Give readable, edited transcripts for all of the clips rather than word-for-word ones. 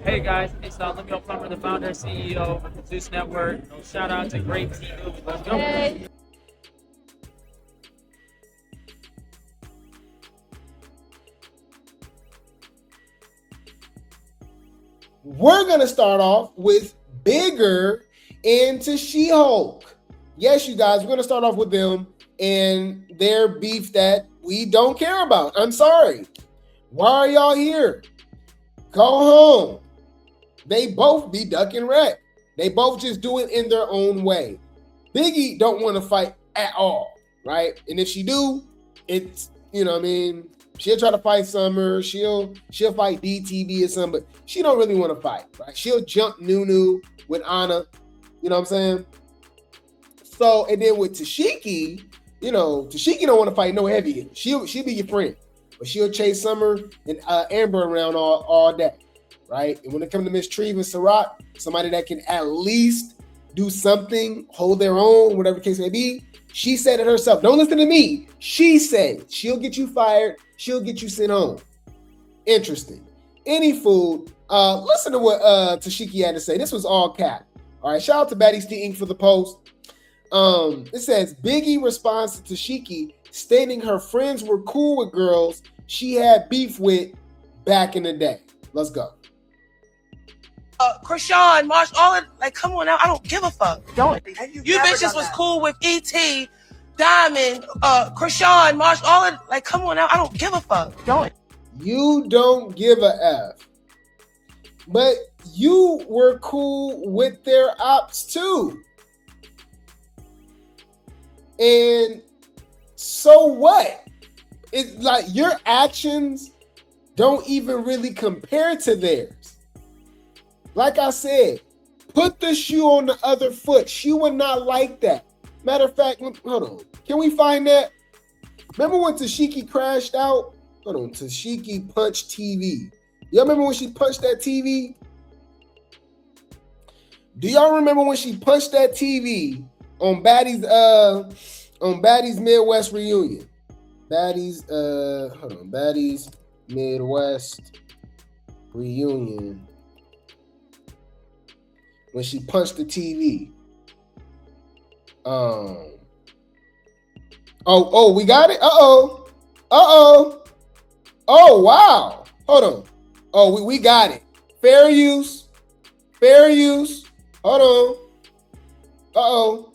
Hey guys, it's Lemio Plummer, the founder and CEO of Zeus Network. Shout out to Grape Tea. Let's go. Hey. We're going to start off with Bigger and She-Hulk. Yes, you guys, we're going to start off with them and their beef that we don't care about. I'm sorry. Why are y'all here? Go home. They both be duck and wreck. They both just do it in their own way. Biggie don't want to fight at all, right? And if she do, it's, she'll try to fight Summer. She'll fight DTB or something, but she don't really want to fight, right? She'll jump Nunu with Anna, you know what I'm saying? So, and then with Tesehki, Tesehki don't want to fight no heavy. She'll be your friend, but she'll chase Summer and Amber around all day, right? And when it comes to Miss Treve and Sarat, somebody that can at least do something, hold their own, whatever the case may be. She said it herself. Don't listen to me. She said it. She'll get you fired. She'll get you sent home. Interesting. Any food. Listen to what Tesehki had to say. This was all cap. All right. Shout out to Baddie's Tea Inc. for the post. It says Biggie responds to Tesehki stating her friends were cool with girls she had beef with back in the day. Let's go. Krishan, Marsh, all of like, come on now, I don't give a fuck. Don't. You bitches was cool with E.T., Diamond, Krishan, Marsh, all of like, come on now, I don't give a fuck. Don't. You don't give a F. But you were cool with their ops too. And so what? It's like your actions don't even really compare to theirs. Like I said, put the shoe on the other foot. She would not like that. Matter of fact, hold on. Can we find that? Remember when Tesehki crashed out? Hold on. Tesehki punched TV. Y'all remember when she punched that TV? Do y'all remember when she punched that TV on Baddie's Midwest reunion? Baddie's Midwest reunion. When she punched the TV. We got it? Oh, wow. Hold on. Oh, we got it. Fair use. Hold on.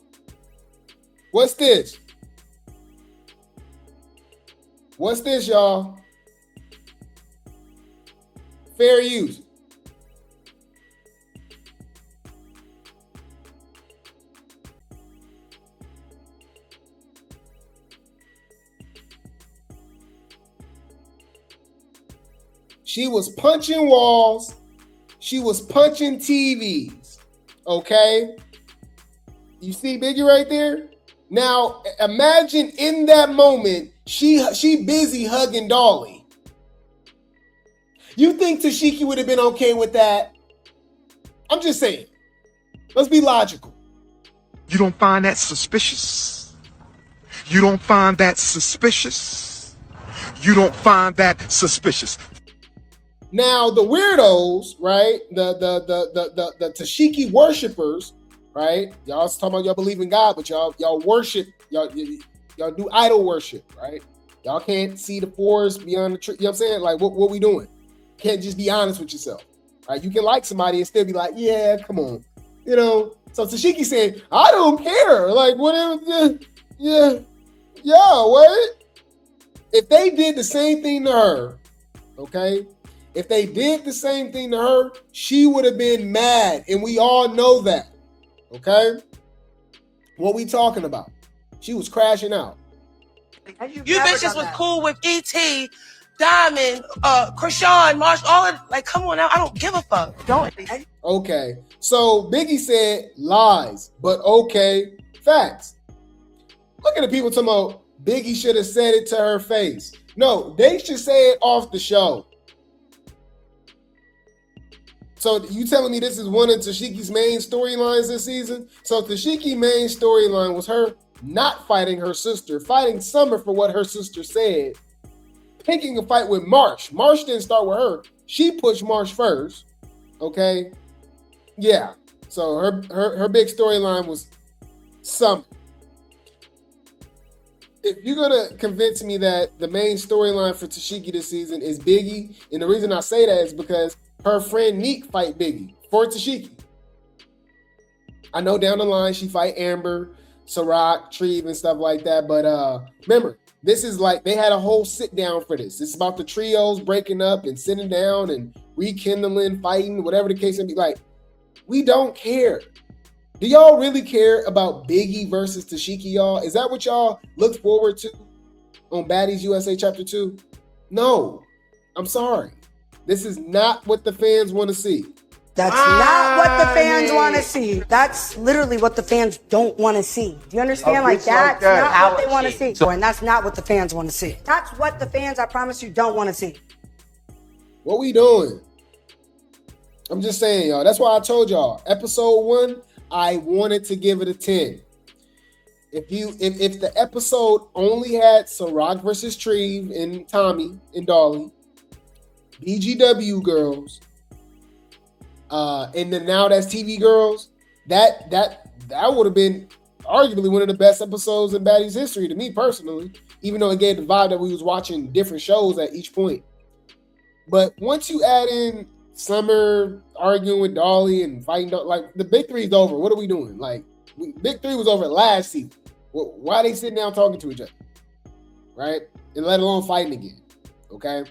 What's this? What's this, y'all? Fair use. She was punching walls. She was punching TVs. Okay? You see Biggie right there? Now, imagine in that moment, she busy hugging Dolly. You think Tesehki would have been okay with that? I'm just saying. Let's be logical. You don't find that suspicious? You don't find that suspicious? You don't find that suspicious? Now the weirdos, right? The Tesehki worshipers, right? Y'all talking about y'all believe in God, but y'all worship, y'all do idol worship, right? Y'all can't see the forest beyond the tree. You know what I'm saying? Like what we doing? Can't just be honest with yourself. Right? You can like somebody and still be like, yeah, come on. So Tesehki saying, I don't care. Like whatever, what? If they did the same thing to her, okay? If they did the same thing to her, she would have been mad. And we all know that. Okay? What we talking about? She was crashing out. You bitches was cool with E.T., Diamond, Krishan, Marsh, all of like, come on now, I don't give a fuck. Don't. Okay. So Biggie said lies, but okay, facts. Look at the people talking about Biggie should have said it to her face. No, they should say it off the show. So you telling me this is one of Tesehki's main storylines this season? So Tesehki's main storyline was her not fighting her sister, fighting Summer for what her sister said, picking a fight with Marsh. Marsh didn't start with her. She pushed Marsh first. Okay. Yeah. So her big storyline was Summer. If you're gonna convince me that the main storyline for Tesehki this season is Biggie, and the reason I say that is because her friend Neek fight Biggie for Tesehki. I know down the line she fight Amber, Ciroc, Treve, and stuff like that. But remember, this is like they had a whole sit down for this. It's about the trios breaking up and sitting down and rekindling, fighting, whatever the case may be. Like, we don't care. Do y'all really care about Biggie versus Tesehki, y'all? Is that what y'all look forward to on Baddies USA Chapter 2? No. I'm sorry. This is not what the fans want to see. That's not what the fans want to see. That's literally what the fans don't want to see. Do you understand? Like, that's not what they want to see. And that's not what the fans want to see. That's what the fans, I promise you, don't want to see. What we doing? I'm just saying, y'all. That's why I told y'all. Episode 1, I wanted to give it a 10. If the episode only had Ciroc versus Treve and Tommy and Dolly, BGW girls, and then Now That's TV girls, that would have been arguably one of the best episodes in Baddies history to me personally, even though it gave the vibe that we was watching different shows at each point. But once you add in Summer arguing with Dolly and fighting, like, the big three is over. What are we doing? Like, big three was over last season. Why are they sitting down talking to each other? Right? And let alone fighting again. Okay?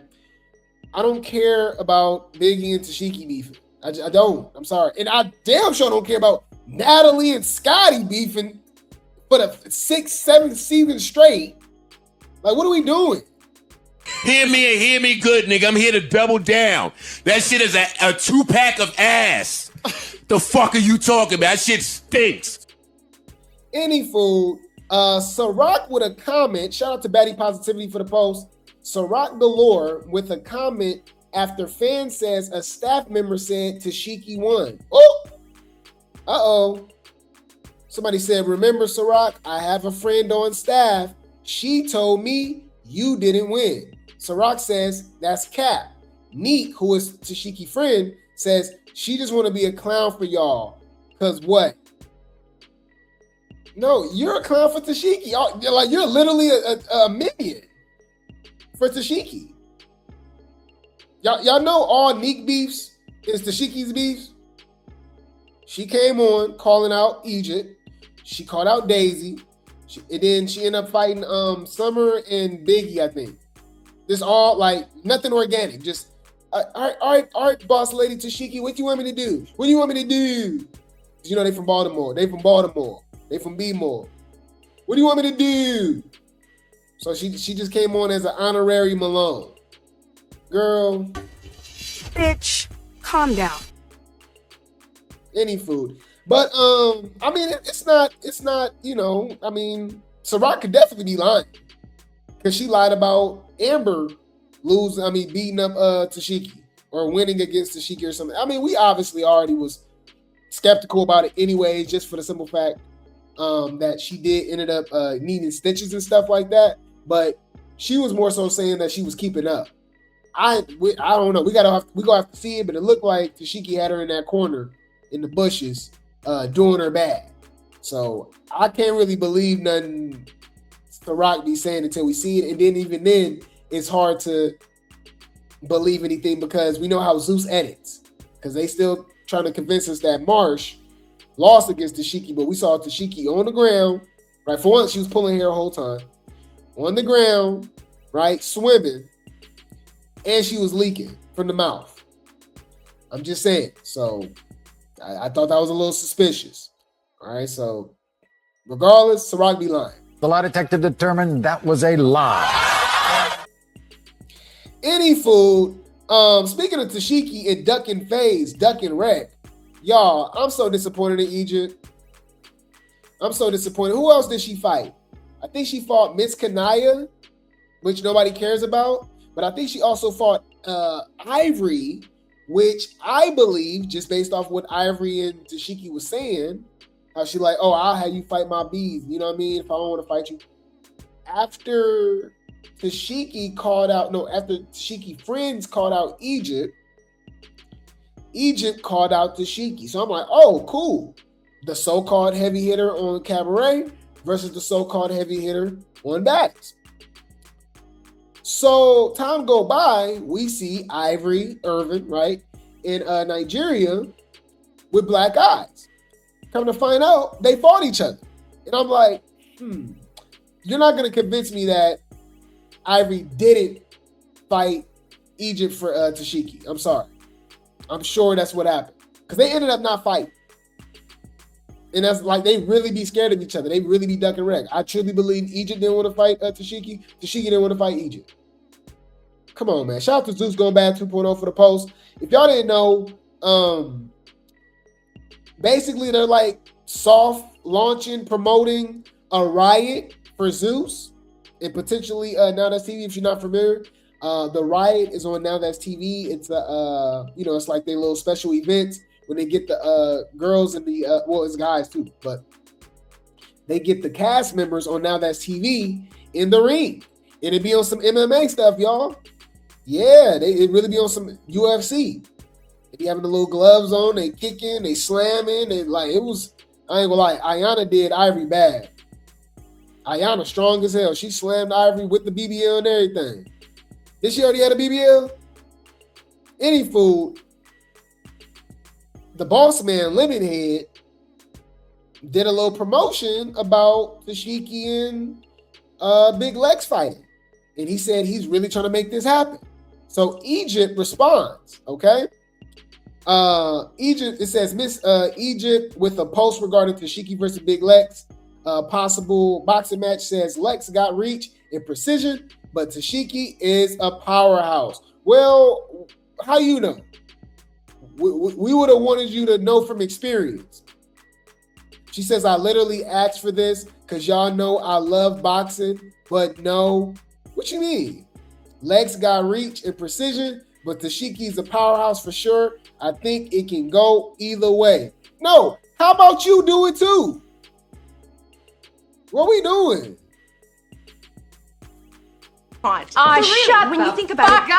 I don't care about Biggie and Tesehki beefing. I don't. I'm sorry. And I damn sure don't care about Natalie and Scotty beefing for the 6th, 7th season straight. Like, what are we doing? Hear me and hear me good, nigga. I'm here to double down. That shit is a 2-pack of ass. The fuck are you talking about? That shit stinks. Any food. Ciroc with a comment. Shout out to Baddie Positivity for the post. Ciroc Galore with a comment after fan says a staff member said Tesehki won. Oh! Uh-oh. Somebody said, remember, Ciroc, I have a friend on staff. She told me you didn't win. Ciroc says, that's cap. Neek, who is Tesehki's friend, says, she just want to be a clown for y'all. Because what? No, you're a clown for Tesehki. You're literally a minion for Tesehki. Y'all know all Neek beefs is Tesehki's beefs? She came on calling out Egypt. She called out Daisy. And then she ended up fighting Summer and Biggie, I think. This all, like, nothing organic. Just, all right, boss lady Tesehki, what you want me to do? What do you want me to do? You know, they from Baltimore. They from B-More. What do you want me to do? So she just came on as an honorary Malone. Girl. Bitch, calm down. Any food. But, I mean, it's not, you know, I mean, Ciroc could definitely be lying. Because she lied about Amber beating up Tesehki or winning against Tesehki or something. I mean, we obviously already was skeptical about it anyway, just for the simple fact that she ended up needing stitches and stuff like that. But she was more so saying that she was keeping up. I don't know. We gonna have to see it, but it looked like Tesehki had her in that corner in the bushes doing her bad. So I can't really believe nothing Ciroc be saying until we see it. And then even then, it's hard to believe anything because we know how Zeus edits. Because they still trying to convince us that Marsh lost against Tesehki, but we saw Tesehki on the ground. Right, for once, she was pulling hair the whole time. On the ground, right, swimming. And she was leaking from the mouth. I'm just saying. So I thought that was a little suspicious. All right, so regardless, Ciroc be lying. The lie detective determined that was a lie. Any food. Speaking of Tesehki and Duck and Phase, Duck and Wreck, y'all, I'm so disappointed in Egypt. I'm so disappointed. Who else did she fight? I think she fought Miss Kanaya, which nobody cares about. But I think she also fought Ivory, which I believe, just based off what Ivory and Tesehki was saying, how she like, oh, I'll have you fight my bees. You know what I mean? If I don't want to fight you. After Tesehki friends called out Egypt, Egypt called out Tesehki. So I'm like, oh, cool. The so-called heavy hitter on Cabaret versus the so-called heavy hitter on Baddies. So time go by, we see Ivory Irvin, right, in Nigeria with black eyes. Come to find out, they fought each other. And I'm like, you're not going to convince me that Ivory didn't fight Egypt for Tesehki. I'm sorry. I'm sure that's what happened. Because they ended up not fighting. And that's like, they really be scared of each other. They really be ducking wreck. I truly believe Egypt didn't want to fight Tesehki. Tesehki didn't want to fight Egypt. Come on, man. Shout out to Zeus going bad 2.0 for the post. If y'all didn't know, basically they're like soft launching, promoting a riot for Zeus and potentially NowThatsTV. If you're not familiar, the riot is on NowThatsTV. It's it's like their little special events when they get the girls and the well, it's guys too, but they get the cast members on NowThatsTV in the ring, and it be on some MMA stuff, y'all. Yeah, it really be on some UFC. They be having the little gloves on, they kicking, they slamming, and like it was. I ain't gonna lie, Ayana did Ivory bad. Ayana strong as hell. She slammed Ivory with the BBL and everything. Did she already had a BBL? Any fool. The boss man, Lemonhead, did a little promotion about Tesehki and Big Lex fighting. And he said he's really trying to make this happen. So Egypt responds, okay? Egypt, it says, Miss Egypt with a post regarding Tesehki versus Big Lex. Possible boxing match, says Lex got reach and precision, but Tesehki is a powerhouse. Well, how you know? We would have wanted you to know from experience. She says, I literally asked for this because y'all know I love boxing, but no. What you mean? Lex got reach and precision, but Tesehki is a powerhouse for sure. I think it can go either way. No, how about you do it too? What we doing? Shut when you think about it.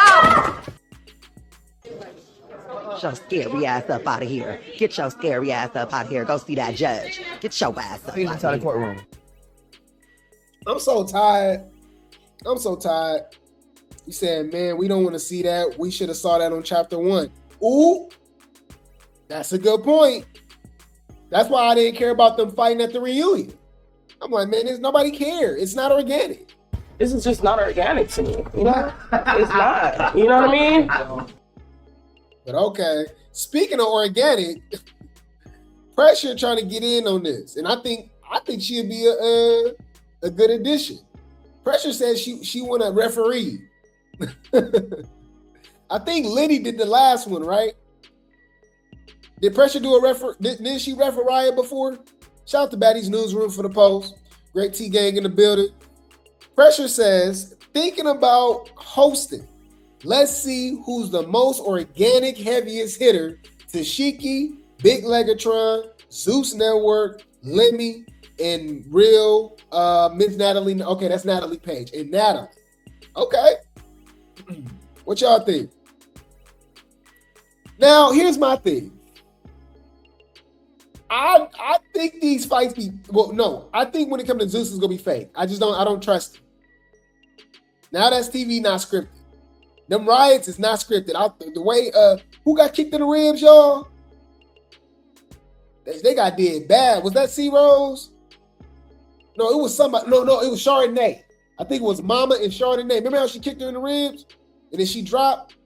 Get your scary ass up out of here. Get your scary ass up out of here. Go see that judge. Get your ass up out of the courtroom. I'm so tired. You said, man, we don't want to see that. We should have saw that on chapter 1. Ooh, that's a good point. That's why I didn't care about them fighting at the reunion. I'm like, man, there's nobody care. It's not organic. This is just not organic to me. You know, it's not. You know what I mean? But okay. Speaking of organic, Pressure trying to get in on this, and I think she'd be a good addition. Pressure says she want a referee. I think Liddy did the last one, right? Did Pressure do a refer? Didn't she refer riot before? Shout out to Baddies Newsroom for the post. Grape Tea gang in the building. Pressure says, thinking about hosting. Let's see who's the most organic, heaviest hitter. Tesehki, Big Legatron, Zeus Network, Lemmy, and real Miss Natalie. Okay, that's Natalie Page. And Natalie. Okay. What y'all think? Now, here's my thing. I think these fights I think when it comes to Zeus, it's gonna be fake. I don't trust it. NowThatsTV not scripted. Them riots is not scripted. The way who got kicked in the ribs, y'all? They got did bad. Was that C Rose? No, it was somebody. No, it was Chardonnay. I think it was Mama and Chardonnay. Remember how she kicked her in the ribs? And then she dropped.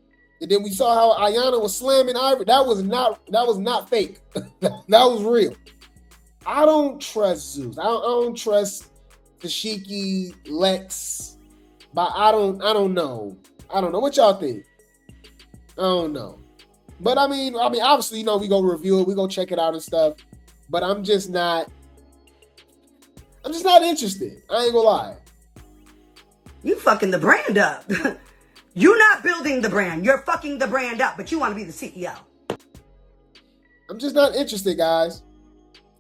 And then we saw how Ayana was slamming Ivory. That was not fake. That was real. I don't trust Zeus. I don't trust Tesehki, Lex. But I don't know. I don't know. What y'all think? I don't know. But I mean, obviously, we go review it, we go check it out and stuff. But I'm just not interested. I ain't gonna lie. You fucking the brand up. You're not building the brand. You're fucking the brand up, but you want to be the CEO. I'm just not interested, guys.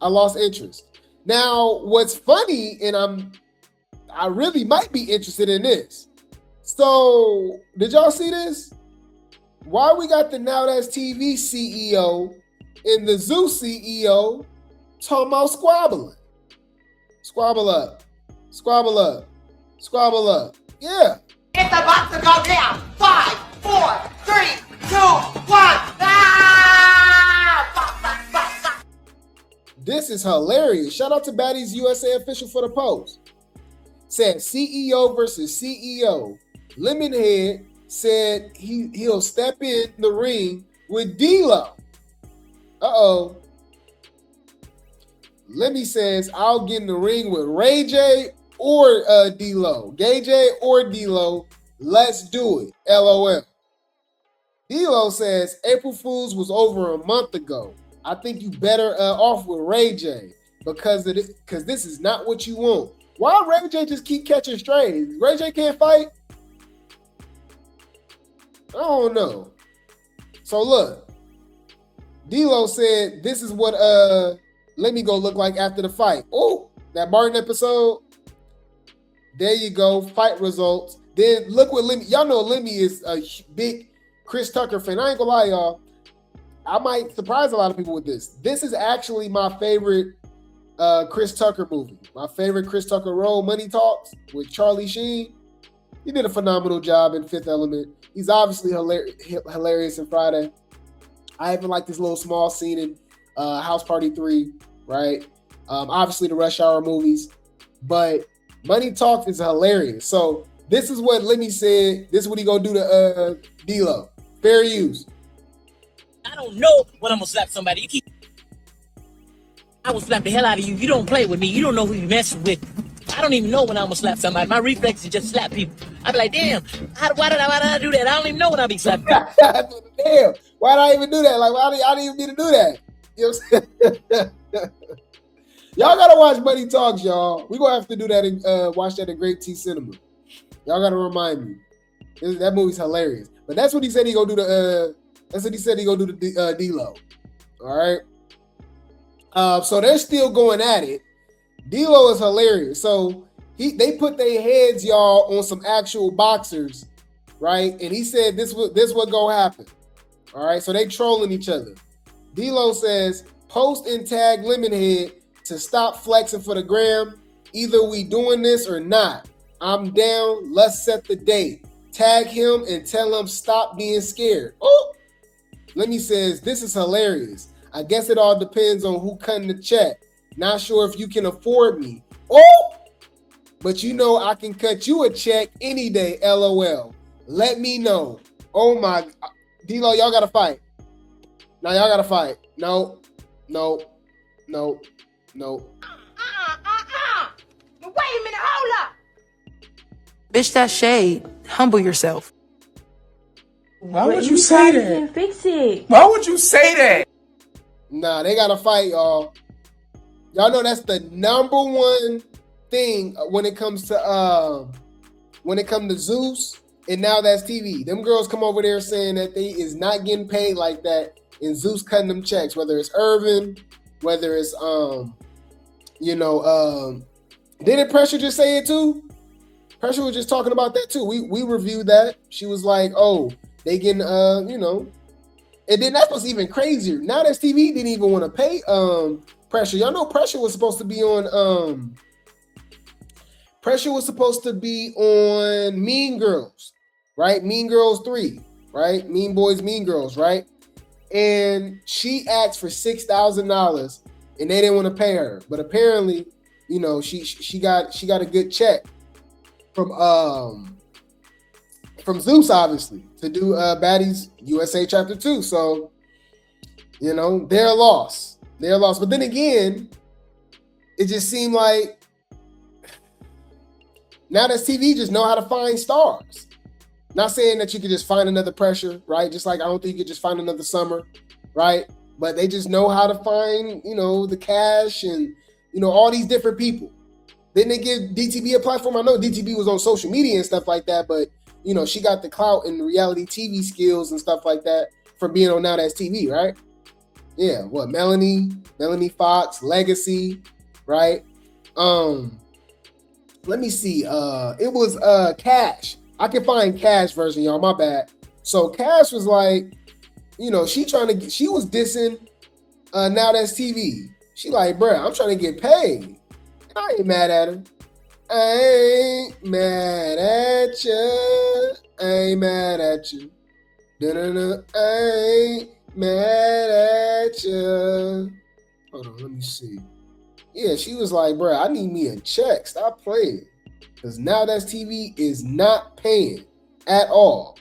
I lost interest. Now, what's funny, and I really might be interested in this. So, did y'all see this? why we got the NowThatsTV CEO and the Zeus CEO talking about squabbling? Squabble up. Squabble up. Squabble up. Yeah. It's about to go down. 5, 4, 3, 2, 1. This is hilarious. Shout out to Baddies USA official for the post. Said CEO versus CEO. Lemonhead said he'll step in the ring with D-Lo. Uh-oh. Lemmy says, I'll get in the ring with Ray J or D-Lo. Gay J or D-Lo. Let's do it. LOL. D-Lo says, April Fool's was over a month ago. I think you better off with Ray J because this is not what you want. Why Ray J just keep catching strays? Ray J can't fight? I don't know. So look, D-Lo said, this is what let me go look like after the fight. Oh, that Martin episode. There you go. Fight results. Then look what Lemmy. Y'all know Lemmy is a big Chris Tucker fan. I ain't gonna lie, y'all. I might surprise a lot of people with this. This is actually my favorite Chris Tucker movie. My favorite Chris Tucker role, Money Talks, with Charlie Sheen. He did a phenomenal job in Fifth Element. He's obviously hilarious in Friday. I even like this little small scene in House Party 3, right? Obviously the Rush Hour movies. But Money Talks is hilarious. So this is what Lemmy said. This is what he gonna do to D-Lo. Fair use. I don't know when I'm gonna slap somebody. I will slap the hell out of you. You don't play with me. You don't know who you messing with. I don't even know when I'm gonna slap somebody. My reflex is just slap people. I be like, damn, why did I do that? I don't even know when I be slapping people. Damn, why did I even do that? Like, why did I didn't even need to do that? You know what I'm saying? Y'all gotta watch Money Talks, y'all. We gonna have to do that and watch that at Grape Tea Cinema. Y'all gotta remind me. That movie's hilarious. But that's what he said he gonna do to that's what he said he gonna do to D-Lo. All right. So they're still going at it. D-Lo is hilarious. So they put their heads, y'all, on some actual boxers, right? And he said this what gonna happen. All right. So they trolling each other. D-Lo says, post and tag Lemonhead to stop flexing for the gram. Either we doing this or not. I'm down. Let's set the date. Tag him and tell him stop being scared. Oh, Lemmy says, this is hilarious. I guess it all depends on who cutting the check. Not sure if you can afford me. Oh, but you know I can cut you a check any day, LOL. Let me know. Oh my, D-Lo, y'all gotta fight. Now y'all gotta fight. No. Wait a minute, hold up. Bitch, that's shade. Humble yourself. Why would you say that? Fix it. Why would you say that? Nah, they gotta fight, y'all. Y'all know that's the number one thing when it comes to Zeus and NowThatsTV. Them girls come over there saying that they is not getting paid like that, and Zeus cutting them checks, whether it's Irvin, whether it's didn't Pressure just say it too? Pressure was just talking about that too. We reviewed that. She was like, oh, they getting and then that's what's even crazier. NowThatsTV didn't even want to pay Pressure. Y'all know Pressure was supposed to be on Mean Girls, right? Mean Girls 3, right? Mean Boys, Mean Girls, right? And she asked for $6,000 and they didn't want to pay her. But apparently, she got a good check from Zeus, obviously, to do Baddies USA Chapter 2. So, they're lost. They're lost. But then again, it just seemed like NowThatsTV just know how to find stars. Not saying that you could just find another Pressure, right? Just like I don't think you could just find another Summer, right? But they just know how to find, the cash and, all these different people. Didn't they give DTB a platform? I know DTB was on social media and stuff like that, but, she got the clout and reality TV skills and stuff like that from being on NowThatsTV, right? Yeah, what, Melanie Fox, Legacy, right? Let me see. It was Cash. I can find Cash version, y'all. My bad. So Cash was like, you know, she was dissing Now That's TV. She like, bruh, I'm trying to get paid. I ain't mad at her. I ain't mad at you. I ain't mad at you. Da-da-da. I ain't mad at you. Hold on, let me see. Yeah, she was like, bruh, I need me a check. Stop playing. Because Now That's TV is not paying at all.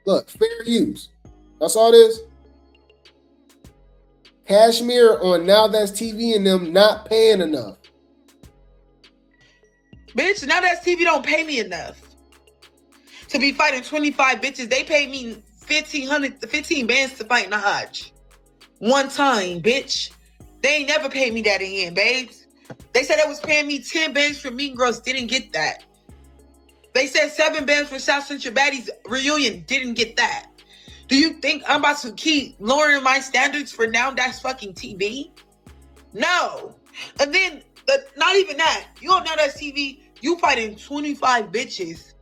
Look, fair use. That's all it is. Cashmere on Now That's TV and them not paying enough. Bitch, Now That's TV don't pay me enough to be fighting 25 bitches. They pay me 15 bands to fight Nahaj. One time, bitch. They ain't never paid me that again, babes. They said they was paying me 10 bands for Mean Girls. Didn't get that. They said 7 bands for South Central Baddies reunion. Didn't get that. Do you think I'm about to keep lowering my standards for Now That's fucking TV? No. And then, not even that. You on Now That's TV, you fighting 25 bitches.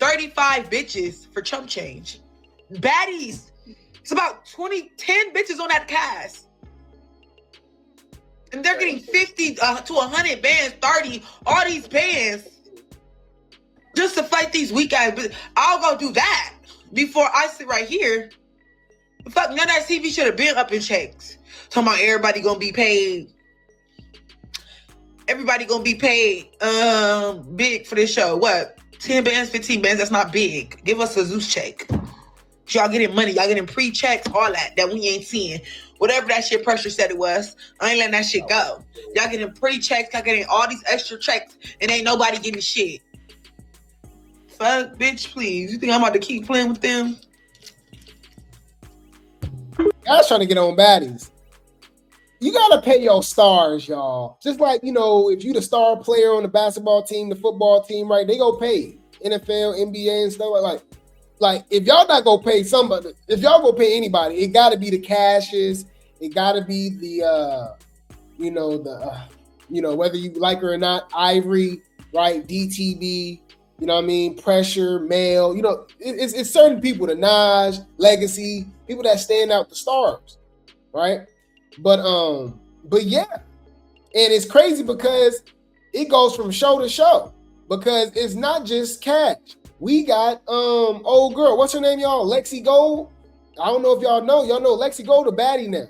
35 bitches for chump change. Baddies. It's about 10 bitches on that cast. And they're getting 50 to 100 bands, 30, all these bands. Just to fight these weak guys. But I'll go do that before I sit right here. Fuck, Now That TV should have been up in checks. Talking about everybody gonna be paid. Everybody gonna be paid big for this show. What? 10 bands, 15 bands, that's not big. Give us a Zeus check. Y'all getting money, y'all getting pre-checks, all that we ain't seeing. Whatever that shit Pressure said it was, I ain't letting that shit go. Y'all getting pre-checks, y'all getting all these extra checks, and ain't nobody getting shit. Fuck, bitch, please. You think I'm about to keep playing with them? I was trying to get on baddies. You gotta pay your stars, y'all. Just like, you know, if you the star player on the basketball team, the football team, right? They go pay NFL, NBA, and stuff like if y'all not gonna pay somebody, if y'all gonna pay anybody, it gotta be the Cashes. It gotta be the whether you like her or not, Ivory, right? DTB. You know what I mean? Pressure, Mail. You know, it's certain people, the Naj, Legacy, people that stand out, the stars, right? But yeah, and it's crazy because it goes from show to show because it's not just Cash. We got old girl, what's her name, y'all? Lexi Gold. I don't know if y'all know Lexi Gold a baddie now.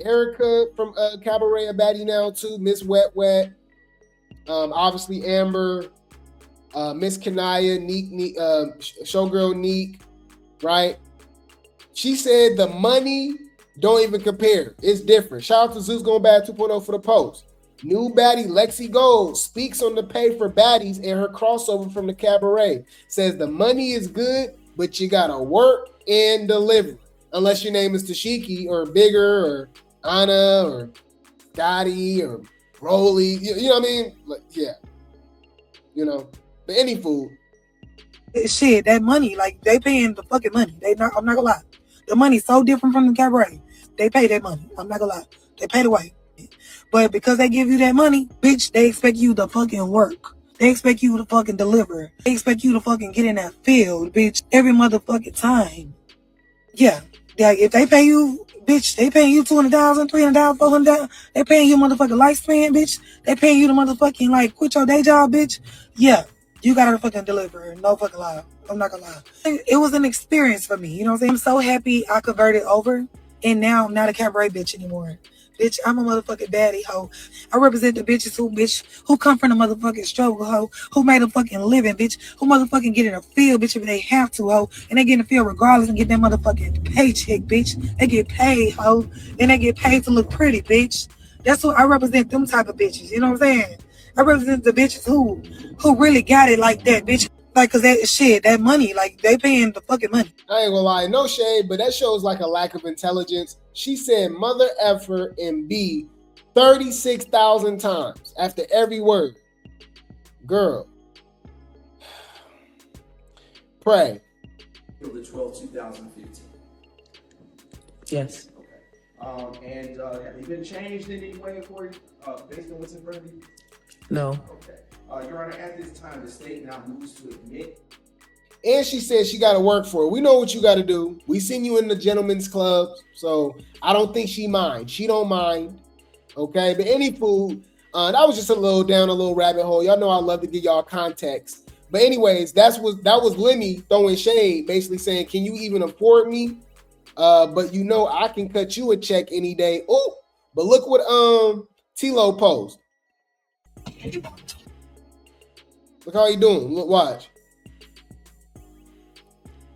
Erica from Cabaret a baddie now too. Miss Wet Wet. Obviously Amber. Miss Kanaya, Neek, Showgirl Neek, right? She said the money don't even compare. It's different. Shout out to Zeus Going Bad 2.0 for the post. New baddie Lexi Gold speaks on the pay for baddies and her crossover from the Cabaret. Says the money is good, but you gotta work and deliver. Unless your name is Tesehki or Bigger or Anna or Scotty or Broly. You know what I mean? Like, yeah. You know. But any food. Shit, that money, like they paying the fucking money. I'm not gonna lie. The money's so different from the Cabaret. They pay that money. I'm not gonna lie. They pay the way. But because they give you that money, bitch, they expect you to fucking work. They expect you to fucking deliver. They expect you to fucking get in that field, bitch, every motherfucking time. Yeah. If they pay you, bitch, they paying you $200,000, $300,000, $400,000. They paying you motherfucking lifespan, bitch. They paying you to motherfucking like quit your day job, bitch. Yeah. You gotta fucking deliver. No fucking lie. I'm not gonna lie. It was an experience for me. You know what I'm saying? I'm so happy I converted over. And now I'm not a Cabaret bitch anymore. Bitch, I'm a motherfucking baddie hoe. I represent the bitches who come from the motherfucking struggle, hoe. Who made a fucking living, bitch. Who motherfucking get in a field, bitch, if they have to, hoe. And they get in the field regardless and get that motherfucking paycheck, bitch. They get paid, hoe. And they get paid to look pretty, bitch. That's what I represent, them type of bitches. You know what I'm saying? I represent the bitches who really got it like that, bitch. Like, cause that shit, that money, like they paying the fucking money. I ain't gonna lie, no shade, but that shows like a lack of intelligence. She said mother effer and B 36,000 times after every word. Girl. Pray. The 12, 2015. Yes. Okay. And have you been changed in any way according based on what's in front of you? No. Okay. Your Honor, at this time, the state now moves to admit And she said she got to work for it. We know what you got to do. We seen you in the gentleman's club, so I don't think she mind. She don't mind. Okay, but any food, that was just a little rabbit hole. Y'all know I love to give y'all context. But anyways, that was Lemmy throwing shade, basically saying, can you even afford me? But you know I can cut you a check any day. Oh, but look what T-Lo posed. Look how he doing. Look, watch.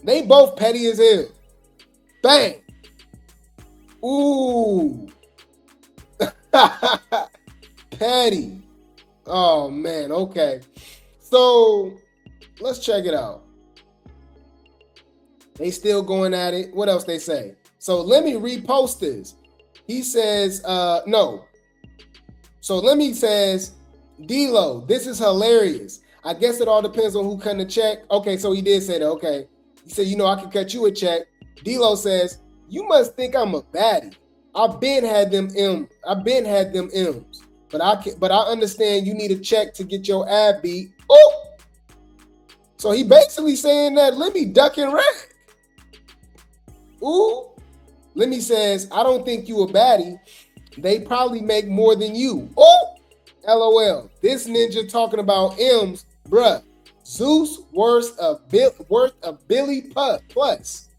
They both petty as hell. Bang. Ooh. Petty. Oh man, okay. So let's check it out. They still going at it. What else they say? So let me repost this. He says, no. So let me says, D-Lo, this is hilarious. I guess it all depends on who cut the check. Okay, so he did say that. Okay. He said, you know, I can cut you a check. D-Lo says, you must think I'm a baddie. I've been had them M's. But I understand you need a check to get your ab beat. Oh! So he basically saying that let me duck and rag. Ooh. Lemmy says, I don't think you a baddie. They probably make more than you. Oh! LOL. This ninja talking about M's, bruh. Zeus worth a Billy plus.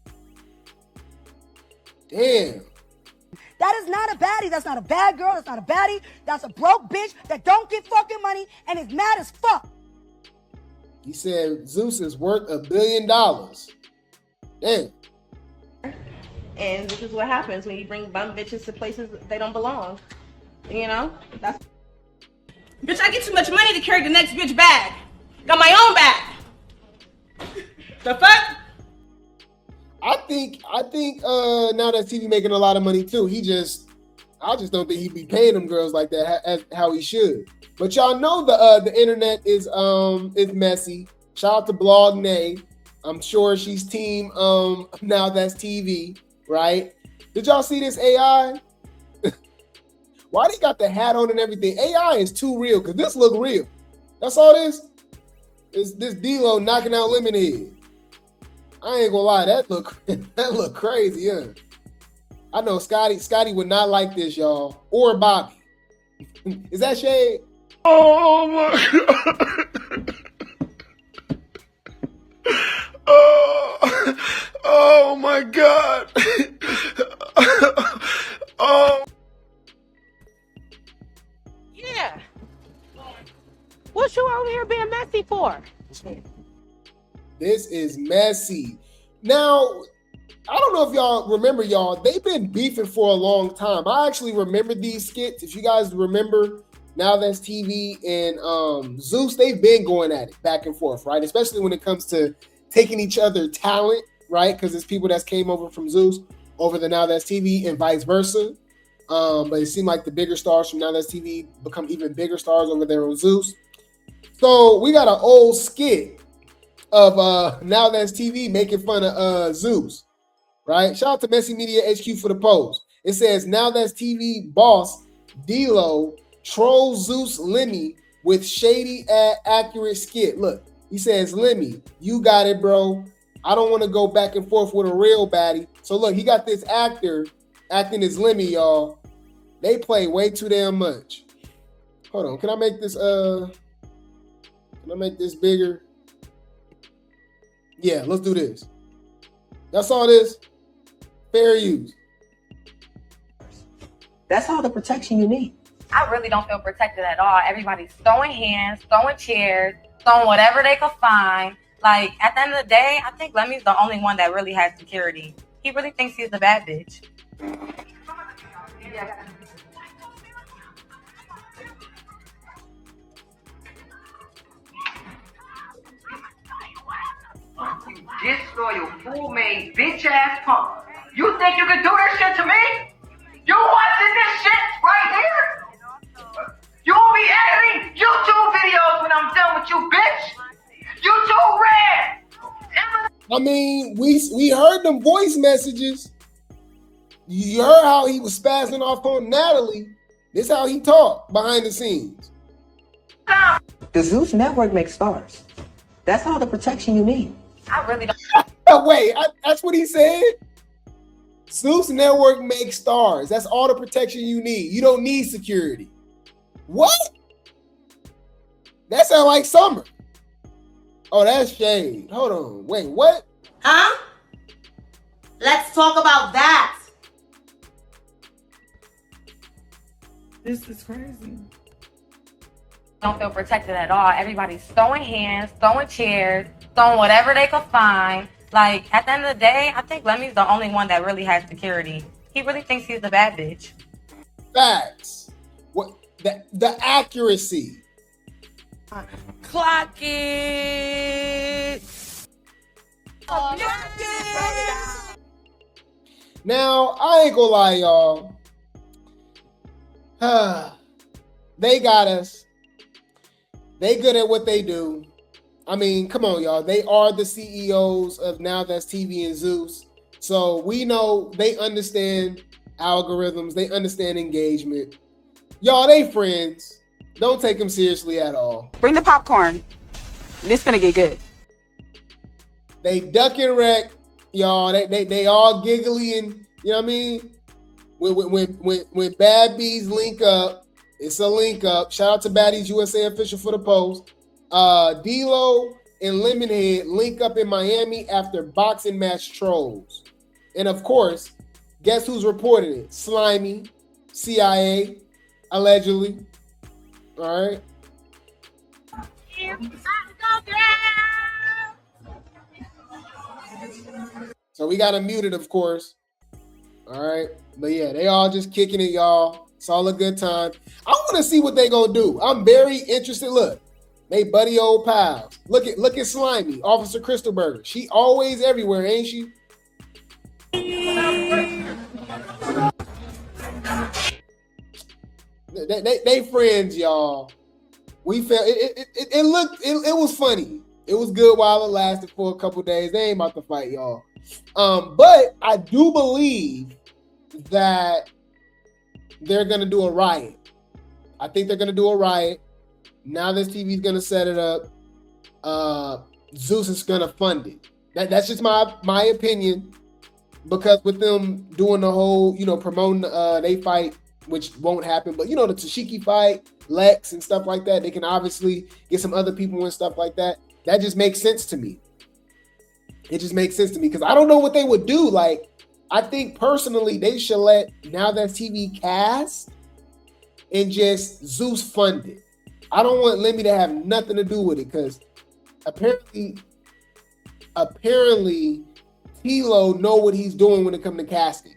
Damn. That is not a baddie. That's not a bad girl. That's not a baddie. That's a broke bitch that don't get fucking money and is mad as fuck. He said Zeus is worth $1 billion. Damn. And this is what happens when you bring bum bitches to places they don't belong. You know? That's... Bitch, I get too much money to carry the next bitch bag. Got my own bag. The fuck? I think NowThatsTV making a lot of money too. I just don't think he'd be paying them girls like that as how he should. But y'all know the internet is messy. Shout out to Blog Nay. I'm sure she's team NowThatsTV, right? Did y'all see this AI? Why they got the hat on and everything? AI is too real because this look real. That's all this. Is this D-Lo knocking out Lemonhead. I ain't gonna lie, that look crazy, yeah. I know Scotty would not like this, y'all. Or Bobby. Is that shade? Oh my God. Oh my God. Oh. Yeah. What you over here being messy for? This is messy. Now, I don't know if y'all remember, they've been beefing for a long time. I actually remember these skits. If you guys remember, NowThatsTV and Zeus, they've been going at it back and forth, right? Especially when it comes to taking each other talent, right? Because it's people that came over from Zeus over to NowThatsTV and vice versa. But it seemed like the bigger stars from NowThatsTV become even bigger stars over there on Zeus. So we got an old skit of NowThatsTV making fun of Zeus, right? Shout out to Messy Media HQ for the post. It says NowThatsTV boss D-Lo trolls Zeus Lemmy with shady accurate skit. Look, he says, Lemmy, you got it, bro. I don't want to go back and forth with a real baddie. So look, he got this actor acting as Lemmy, y'all. They play way too damn much. Hold on, can I make this bigger? Yeah, let's do this. That's all this. Fair use. That's all the protection you need. I really don't feel protected at all. Everybody's throwing hands, throwing chairs, throwing whatever they could find. Like, at the end of the day, I think Lemmy's the only one that really has security. He really thinks he's the bad bitch. You disloyal, fool-made, bitch-ass punk. You think you can do this shit to me? You watching this shit right here? You will be editing YouTube videos when I'm done with you, bitch. YouTube red. I mean, we heard them voice messages. You heard how he was spazzing off on Natalie. This is how he talked behind the scenes. The Zeus network makes stars. That's all the protection you need. I really don't. Wait, that's what he said? Zeus Network makes stars. That's all the protection you need. You don't need security. What? That sounds like Summer. Oh, that's shade. Hold on. Wait, what? Huh? Let's talk about that. This is crazy. Don't feel protected at all. Everybody's throwing hands, throwing chairs, throwing whatever they could find. Like, at the end of the day, I think Lemmy's the only one that really has security. He really thinks he's the bad bitch. Facts. What the accuracy. Clock it. Now, I ain't gonna lie, y'all. They got us. They good at what they do. I mean, come on, y'all. They are the CEOs of NowThatsTV and Zeus. So we know they understand algorithms. They understand engagement. Y'all, they friends. Don't take them seriously at all. Bring the popcorn. This gonna get good. They duck and wreck, y'all. They all giggly and, you know what I mean? When Bad Bees link up, it's a link up. Shout out to Baddies USA official for the post. D-Lo and Lemonhead link up in Miami after boxing match trolls. And of course, guess who's reported it? Slimy, CIA, allegedly. All right. So we got him muted, of course. All right. But yeah, they all just kicking it, y'all. It's all a good time. I want to see what they gonna do. I'm very interested. Look, they buddy old pals. Look at Slimy, Officer Crystalberger. She always everywhere, ain't she? They friends, y'all. We felt it was funny. It was good while it lasted for a couple days. They ain't about to fight, y'all. But I do believe that they're gonna do a riot. I think they're gonna do a riot. NowThatsTV is gonna set it up. Zeus is gonna fund it. That's just my opinion. Because with them doing the whole, promoting they fight, which won't happen, but the Tesehki fight, Lex and stuff like that, they can obviously get some other people and stuff like that. That just makes sense to me. It just makes sense to me because I don't know what they would do. Like, I think personally they should let NowThatsTV cast and just Zeus fund it. I don't want Lemmy to have nothing to do with it because apparently T-Lo know what he's doing when it comes to casting.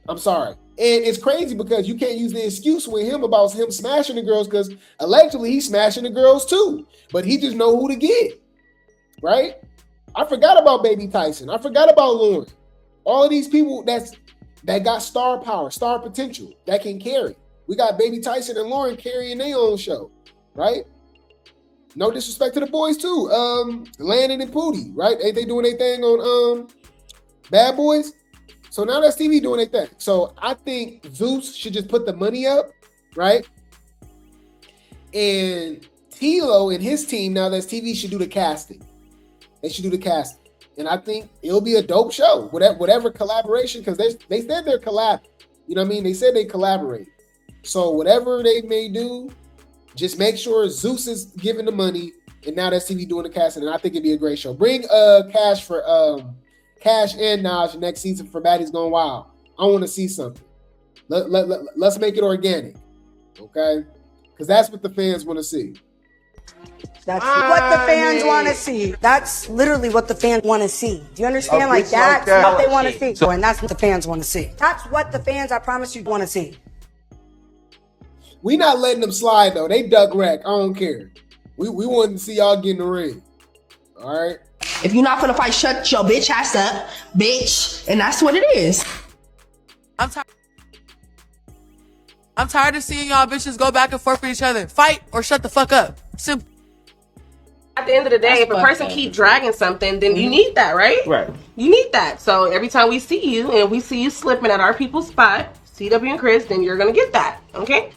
I'm sorry. And it's crazy because you can't use the excuse with him about him smashing the girls because allegedly he's smashing the girls too. But he just know who to get. Right? I forgot about Baby Tyson. I forgot about Lauren. All of these people that got star power, star potential, that can carry. We got Baby Tyson and Lauren carrying their own show. Right? No disrespect to the boys too. Landon and Pootie, right? Ain't they doing their thing on Bad Boys? So NowThatsTV doing their thing. So I think Zeus should just put the money up, right? And T-Lo and his team, NowThatsTV, should do the casting. They should do the casting. And I think it'll be a dope show. Whatever collaboration, because they said they're collab. You know what I mean? They said they collaborate. So whatever they may do, just make sure Zeus is giving the money and NowThatsTV doing the casting. And I think it'd be a great show. Bring Cash and Naj next season for Baddies Gone Wild. I want to see something. Let's make it organic. Okay? Because that's what the fans want to see. That's what the fans want to see. That's literally what the fans want to see. Do you understand? Like, that's what they want to see. And that's what the fans want to see. That's what the fans, I promise you, want to see. We not letting them slide, though. They duck wreck. I don't care. We want to see y'all get in the ring. All right? If you're not gonna fight, shut your bitch ass up, bitch. And that's what it is. I'm tired of seeing y'all bitches go back and forth with each other. Fight or shut the fuck up. Simple. At the end of the day, if a person keep dragging something, then you need that, right? Right. You need that. So every time we see you and we see you slipping at our people's spot, CW and Chris, then you're gonna get that. Okay?